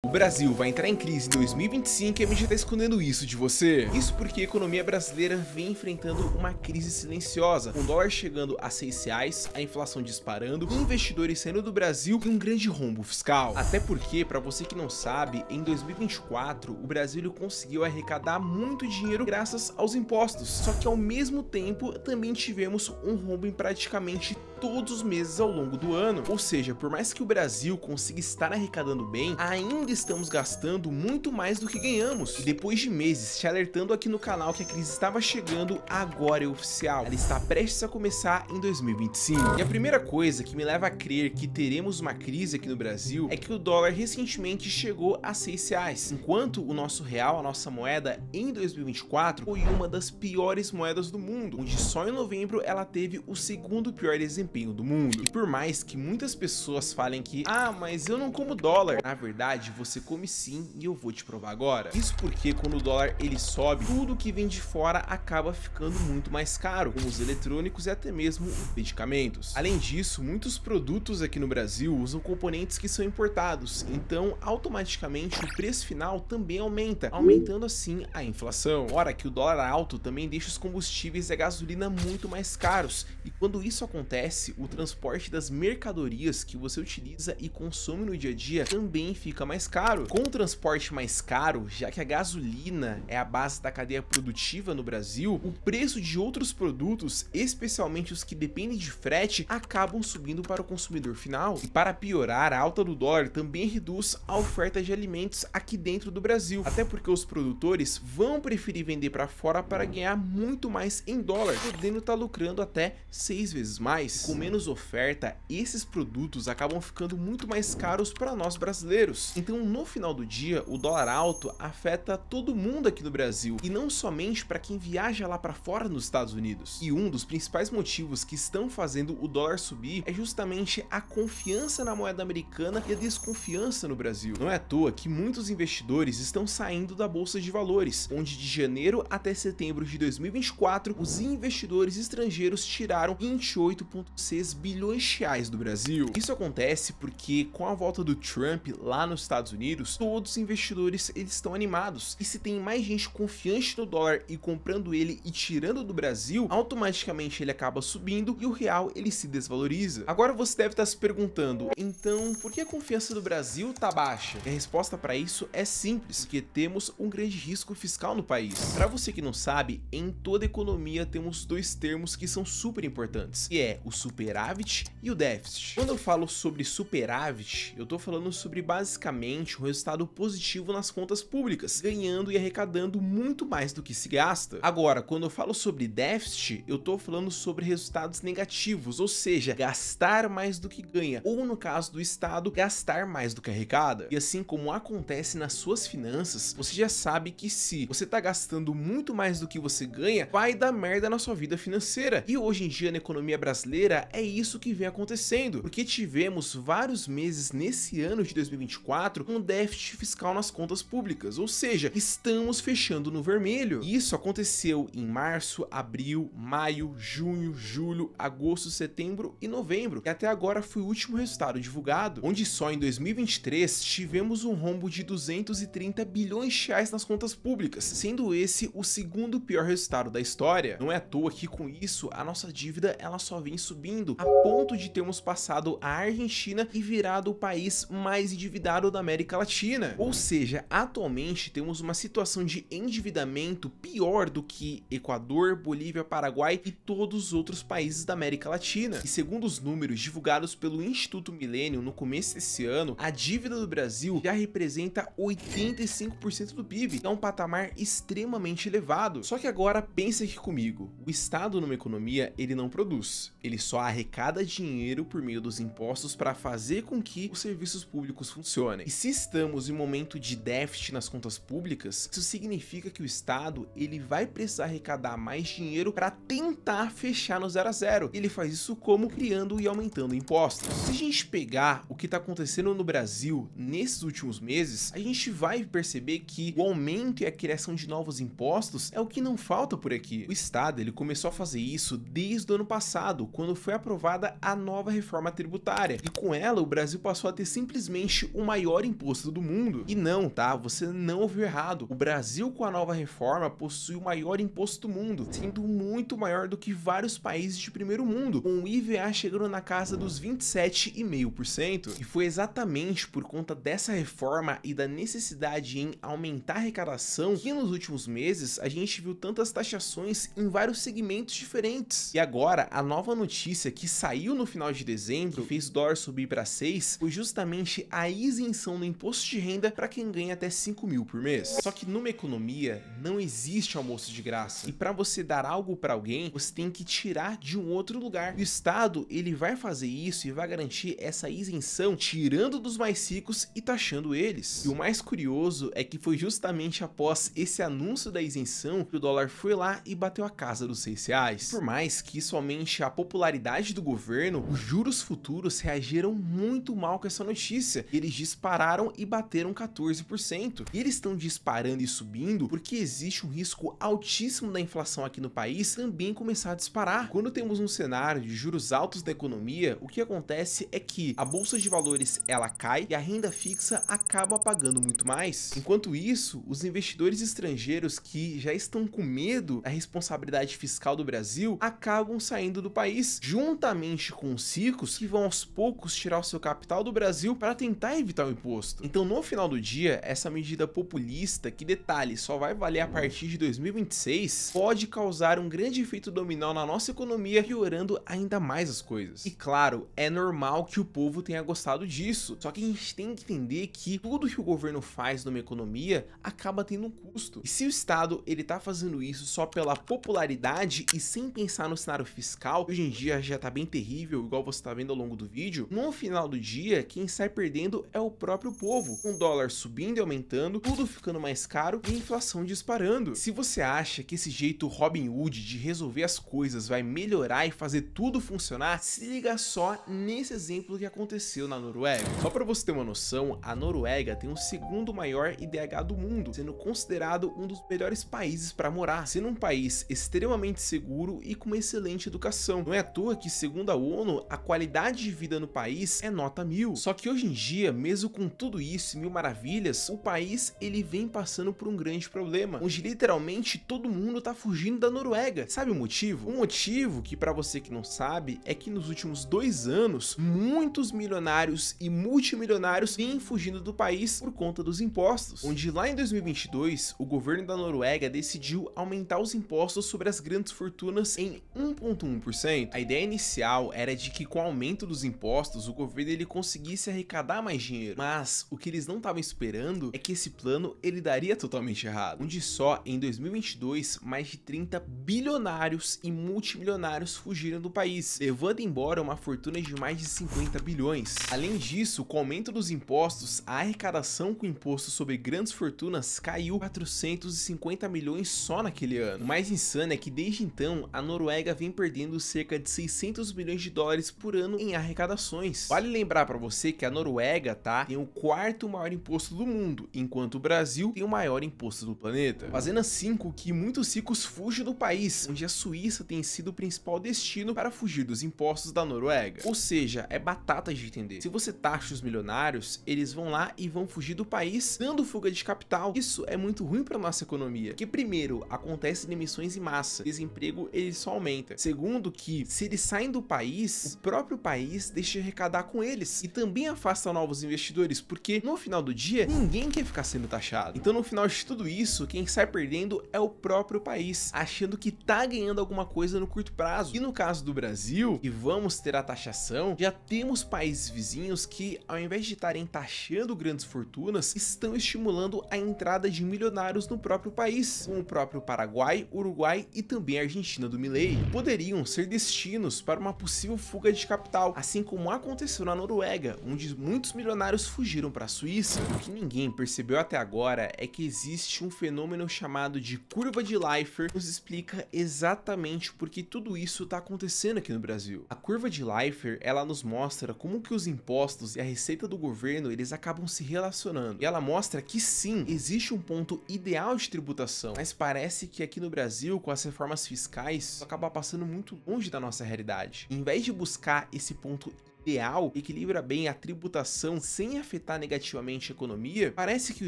O Brasil vai entrar em crise em 2025 e a mídia está escondendo isso de você. Isso porque a economia brasileira vem enfrentando uma crise silenciosa, com o dólar chegando a R$6, a inflação disparando, investidores saindo do Brasil e um grande rombo fiscal. Até porque, para você que não sabe, em 2024 o Brasil ele conseguiu arrecadar muito dinheiro graças aos impostos. Só que ao mesmo tempo também tivemos um rombo em praticamente todos os meses ao longo do ano. Ou seja, por mais que o Brasil consiga estar arrecadando bem, ainda estamos gastando muito mais do que ganhamos. E depois de meses te alertando aqui no canal que a crise estava chegando, agora é oficial. Ela está prestes a começar em 2025. E a primeira coisa que me leva a crer que teremos uma crise aqui no Brasil é que o dólar recentemente chegou a R$6, enquanto o nosso real, a nossa moeda, em 2024 foi uma das piores moedas do mundo, onde só em novembro ela teve o segundo pior desempenho do mundo. E por mais que muitas pessoas falem que mas eu não como dólar, na verdade você come sim, e eu vou te provar agora. Isso porque quando o dólar ele sobe, tudo que vem de fora acaba ficando muito mais caro, como os eletrônicos e até mesmo os medicamentos. Além disso, muitos produtos aqui no Brasil usam componentes que são importados, então automaticamente o preço final também aumenta, aumentando assim a inflação. Ora que o dólar alto também deixa os combustíveis e a gasolina muito mais caros, e quando isso acontece, o transporte das mercadorias que você utiliza e consome no dia a dia também fica mais caro. Com o transporte mais caro, já que a gasolina é a base da cadeia produtiva no Brasil, o preço de outros produtos, especialmente os que dependem de frete, acabam subindo para o consumidor final. E para piorar, a alta do dólar também reduz a oferta de alimentos aqui dentro do Brasil, até porque os produtores vão preferir vender para fora para ganhar muito mais em dólar, podendo estar lucrando até 6 vezes mais. Com menos oferta, esses produtos acabam ficando muito mais caros para nós brasileiros. Então, no final do dia, o dólar alto afeta todo mundo aqui no Brasil, e não somente para quem viaja lá para fora nos Estados Unidos. E um dos principais motivos que estão fazendo o dólar subir é justamente a confiança na moeda americana e a desconfiança no Brasil. Não é à toa que muitos investidores estão saindo da bolsa de valores, onde de janeiro até setembro de 2024, os investidores estrangeiros tiraram 28,6 bilhões de reais do Brasil. Isso acontece porque com a volta do Trump lá nos Estados Unidos, todos os investidores eles estão animados, e se tem mais gente confiante no dólar e comprando ele e tirando do Brasil, automaticamente ele acaba subindo e o real ele se desvaloriza. Agora você deve estar se perguntando, então por que a confiança do Brasil tá baixa? E a resposta para isso é simples, porque temos um grande risco fiscal no país. Para você que não sabe, em toda economia temos dois termos que são super importantes, que é o superávit e o déficit. Quando eu falo sobre superávit, eu tô falando sobre basicamente um resultado positivo nas contas públicas, ganhando e arrecadando muito mais do que se gasta. Agora, quando eu falo sobre déficit, eu tô falando sobre resultados negativos, ou seja, gastar mais do que ganha, ou no caso do estado, gastar mais do que arrecada. E assim como acontece nas suas finanças, você já sabe que se você tá gastando muito mais do que você ganha, vai dar merda na sua vida financeira. E hoje em dia na economia brasileira é isso que vem acontecendo, porque tivemos vários meses nesse ano de 2024 com déficit fiscal nas contas públicas, ou seja, estamos fechando no vermelho. E isso aconteceu em março, abril, maio, junho, julho, agosto, setembro e novembro, e até agora foi o último resultado divulgado, onde só em 2023 tivemos um rombo de 230 bilhões de reais nas contas públicas, sendo esse o segundo pior resultado da história. Não é à toa que com isso a nossa dívida ela só vem subindo, a ponto de termos passado a Argentina e virado o país mais endividado da América Latina. Ou seja, atualmente temos uma situação de endividamento pior do que Equador, Bolívia, Paraguai e todos os outros países da América Latina. E segundo os números divulgados pelo Instituto Millennium no começo desse ano, a dívida do Brasil já representa 85% do PIB, que é um patamar extremamente elevado. Só que agora pensa aqui comigo, o Estado numa economia ele não produz, ele só arrecada dinheiro por meio dos impostos para fazer com que os serviços públicos funcionem. E se estamos em um momento de déficit nas contas públicas, isso significa que o Estado ele vai precisar arrecadar mais dinheiro para tentar fechar no 0 a 0. Ele faz isso como? Criando e aumentando impostos. Se a gente pegar o que está acontecendo no Brasil nesses últimos meses, a gente vai perceber que o aumento e a criação de novos impostos é o que não falta por aqui. O Estado ele começou a fazer isso desde o ano passado, quando foi aprovada a nova reforma tributária, e com ela o Brasil passou a ter simplesmente o maior imposto do mundo. E não, tá? Você não ouviu errado. O Brasil, com a nova reforma, possui o maior imposto do mundo, sendo muito maior do que vários países de primeiro mundo, com o IVA chegando na casa dos 27,5%. E foi exatamente por conta dessa reforma e da necessidade em aumentar a arrecadação que nos últimos meses a gente viu tantas taxações em vários segmentos diferentes. E agora, a nova notícia que saiu no final de dezembro, que fez o dólar subir para 6, foi justamente a isenção do imposto de renda para quem ganha até 5 mil por mês. Só que numa economia não existe almoço de graça, e para você dar algo para alguém, você tem que tirar de um outro lugar. E o Estado, ele vai fazer isso e vai garantir essa isenção, tirando dos mais ricos e taxando eles. E o mais curioso é que foi justamente após esse anúncio da isenção que o dólar foi lá e bateu a casa dos R$6. Por mais que isso aumente a popularidade do governo, os juros futuros reagiram muito mal com essa notícia. Eles dispararam e bateram 14%. E eles estão disparando e subindo porque existe um risco altíssimo da inflação aqui no país também começar a disparar. Quando temos um cenário de juros altos da economia, o que acontece é que a bolsa de valores ela cai e a renda fixa acaba pagando muito mais. Enquanto isso, os investidores estrangeiros que já estão com medo da responsabilidade fiscal do Brasil acabam saindo do país, juntamente com os ricos que vão aos poucos tirar o seu capital do Brasil para tentar evitar o imposto. Então, no final do dia, essa medida populista, que detalhe, só vai valer a partir de 2026, pode causar um grande efeito dominó na nossa economia, piorando ainda mais as coisas. E claro, é normal que o povo tenha gostado disso, só que a gente tem que entender que tudo que o governo faz numa economia acaba tendo um custo. E se o Estado ele tá fazendo isso só pela popularidade e sem pensar no cenário fiscal, que hoje em dia já tá bem terrível, igual você tá vendo ao longo do vídeo, no final do dia, quem sai perdendo é o próprio povo, com o dólar subindo e aumentando, tudo ficando mais caro e a inflação disparando. Se você acha que esse jeito Robin Hood de resolver as coisas vai melhorar e fazer tudo funcionar, se liga só nesse exemplo que aconteceu na Noruega. Só para você ter uma noção, a Noruega tem o segundo maior IDH do mundo, sendo considerado um dos melhores países para morar, sendo um país extremamente seguro e com uma excelente educação. Não é à toa que, segundo a ONU, a qualidade de vida no país é nota 1000. Só que hoje em dia, mesmo com tudo isso e mil maravilhas, o país ele vem passando por um grande problema, onde literalmente todo mundo tá fugindo da Noruega. Sabe o motivo? O motivo, que para você que não sabe, é que nos últimos 2 anos, muitos milionários e multimilionários vêm fugindo do país por conta dos impostos, onde lá em 2022, o governo da Noruega decidiu aumentar os impostos sobre as grandes fortunas em 1,1%. A ideia inicial era de que com o aumento dos impostos, o governo ele conseguisse arrecadar mais dinheiro, mas o que eles não estavam esperando é que esse plano ele daria totalmente errado, onde só em 2022, mais de 30 bilionários e multimilionários fugiram do país, levando embora uma fortuna de mais de 50 bilhões. Além disso, com o aumento dos impostos, a arrecadação com imposto sobre grandes fortunas caiu 450 milhões só naquele ano. O mais insano é que desde então, a Noruega vem perdendo cerca de 600 milhões de dólares por ano em arrecadações. Vale lembrar para você que a Noruega, tá, tem o 4º maior imposto do mundo, enquanto o Brasil tem o maior imposto do planeta, fazendo assim com que muitos ricos fujam do país, onde a Suíça tem sido o principal destino para fugir dos impostos da Noruega. Ou seja, é batata de entender. Se você taxa os milionários, eles vão lá e vão fugir do país, dando fuga de capital. Isso é muito ruim para nossa economia, que primeiro, acontece demissões em massa, desemprego ele só aumenta. Segundo, que se eles saem do país, o próprio país deixa de arrecadar com eles e também afasta novos investidores, porque no final do dia, ninguém quer ficar sendo taxado. Então no final de tudo isso, quem sai perdendo é o próprio país, achando que tá ganhando alguma coisa no curto prazo. E no caso do Brasil, que vamos ter a taxação, já temos países vizinhos que, ao invés de estarem taxando grandes fortunas, estão estimulando a entrada de milionários no próprio país, como o próprio Paraguai, Uruguai e também a Argentina do Milei. Poderiam ser destinos para uma possível fuga de capital, assim como aconteceu na Noruega, onde muitos milionários fugiram para a Suíça. O que ninguém percebeu até agora é que existe um fenômeno chamado de curva de Laffer, que nos explica exatamente por que tudo isso está acontecendo aqui no Brasil. A curva de Laffer, ela nos mostra como que os impostos e a receita do governo, eles acabam se relacionando. E ela mostra que sim, existe um ponto ideal de tributação, mas parece que aqui no Brasil, com as reformas fiscais, isso acaba passando muito longe da nossa realidade. Em vez de buscar esse ponto ideal, equilibra bem a tributação sem afetar negativamente a economia, parece que o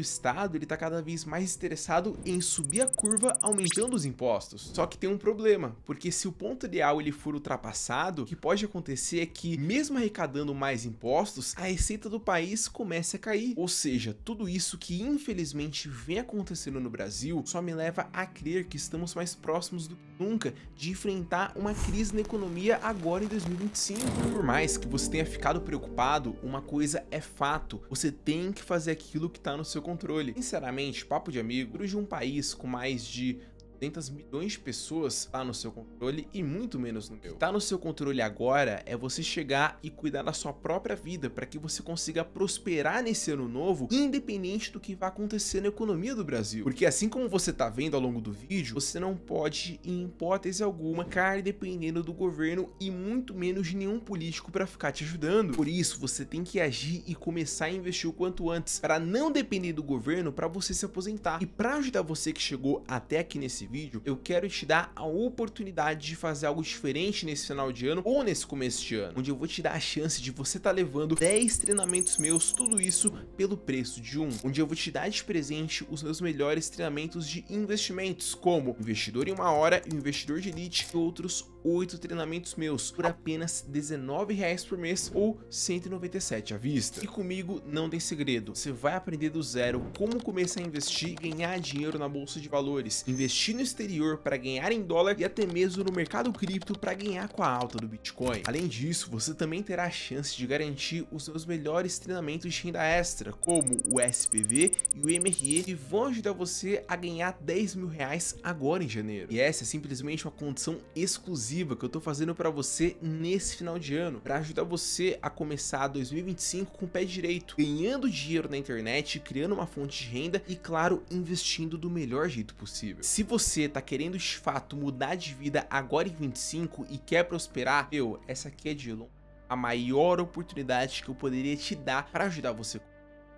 Estado ele tá cada vez mais interessado em subir a curva aumentando os impostos. Só que tem um problema, porque se o ponto ideal ele for ultrapassado, o que pode acontecer é que, mesmo arrecadando mais impostos, a receita do país comece a cair. Ou seja, tudo isso que infelizmente vem acontecendo no Brasil só me leva a crer que estamos mais próximos do que nunca de enfrentar uma crise na economia agora em 2025. Por mais que você tenha ficado preocupado, uma coisa é fato: você tem que fazer aquilo que tá no seu controle. Sinceramente, papo de amigo, de um país com mais de 200 milhões de pessoas tá no seu controle e muito menos no meu. O que tá no seu controle agora é você chegar e cuidar da sua própria vida para que você consiga prosperar nesse ano novo, independente do que vai acontecer na economia do Brasil. Porque assim como você tá vendo ao longo do vídeo, você não pode, em hipótese alguma, ficar dependendo do governo e muito menos de nenhum político para ficar te ajudando. Por isso, você tem que agir e começar a investir o quanto antes, para não depender do governo para você se aposentar. E para ajudar você que chegou até aqui nesse vídeo, eu quero te dar a oportunidade de fazer algo diferente nesse final de ano ou nesse começo de ano, onde eu vou te dar a chance de você estar levando 10 treinamentos meus, tudo isso pelo preço de um, onde eu vou te dar de presente os meus melhores treinamentos de investimentos, como Investidor em 1 Hora e Investidor de Elite, e outros 8 treinamentos meus por apenas R$19 por mês ou R$197 à vista. E comigo não tem segredo, você vai aprender do zero como começar a investir e ganhar dinheiro na bolsa de valores, investir no exterior para ganhar em dólar e até mesmo no mercado cripto para ganhar com a alta do Bitcoin. Além disso, você também terá a chance de garantir os seus melhores treinamentos de renda extra, como o SPV e o MRE, que vão ajudar você a ganhar R$10 mil agora em janeiro. E essa é simplesmente uma condição exclusiva que eu tô fazendo para você nesse final de ano, para ajudar você a começar 2025 com o pé direito, ganhando dinheiro na internet, criando uma fonte de renda e, claro, investindo do melhor jeito possível. Se você tá querendo de fato mudar de vida agora em 25 e quer prosperar, essa aqui é de longe a maior oportunidade que eu poderia te dar para ajudar você.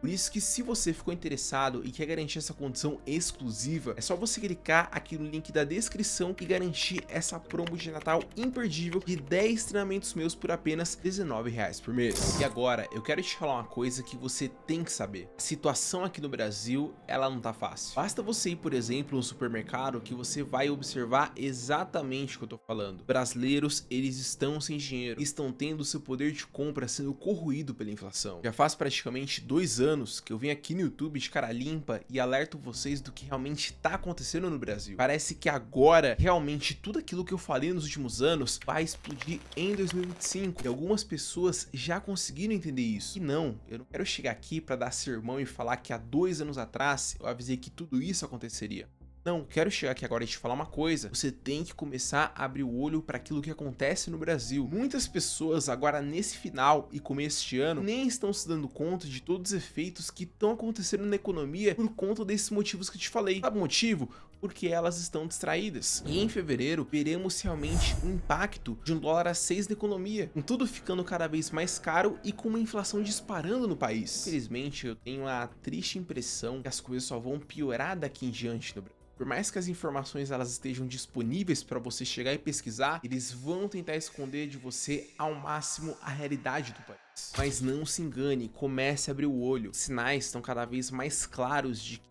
Por isso que, se você ficou interessado e quer garantir essa condição exclusiva, é só você clicar aqui no link da descrição e garantir essa promo de Natal imperdível de 10 treinamentos meus por apenas R$19 por mês. E agora, eu quero te falar uma coisa que você tem que saber. A situação aqui no Brasil, ela não tá fácil. Basta você ir, por exemplo, no supermercado que você vai observar exatamente o que eu tô falando. Brasileiros, eles estão sem dinheiro, estão tendo seu poder de compra sendo corroído pela inflação. Já faz praticamente 2 anos que eu venho aqui no YouTube de cara limpa e alerto vocês do que realmente tá acontecendo no Brasil. Parece que agora, realmente, tudo aquilo que eu falei nos últimos anos vai explodir em 2025. E algumas pessoas já conseguiram entender isso. E não, eu não quero chegar aqui para dar sermão e falar que há 2 anos atrás eu avisei que tudo isso aconteceria. Não, quero chegar aqui agora e te falar uma coisa: você tem que começar a abrir o olho para aquilo que acontece no Brasil. Muitas pessoas agora nesse final e começo de ano nem estão se dando conta de todos os efeitos que estão acontecendo na economia por conta desses motivos que eu te falei. Sabe o motivo? Porque elas estão distraídas. E em fevereiro veremos realmente o impacto de $1 a 6 na economia, com tudo ficando cada vez mais caro e com uma inflação disparando no país. Infelizmente, eu tenho a triste impressão que as coisas só vão piorar daqui em diante no Brasil. Por mais que as informações elas estejam disponíveis para você chegar e pesquisar, eles vão tentar esconder de você ao máximo a realidade do país. Mas não se engane, comece a abrir o olho. Os sinais estão cada vez mais claros de que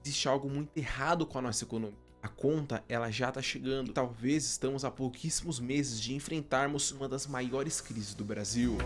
existe algo muito errado com a nossa economia. A conta, ela já tá chegando. Talvez estamos a pouquíssimos meses de enfrentarmos uma das maiores crises do Brasil.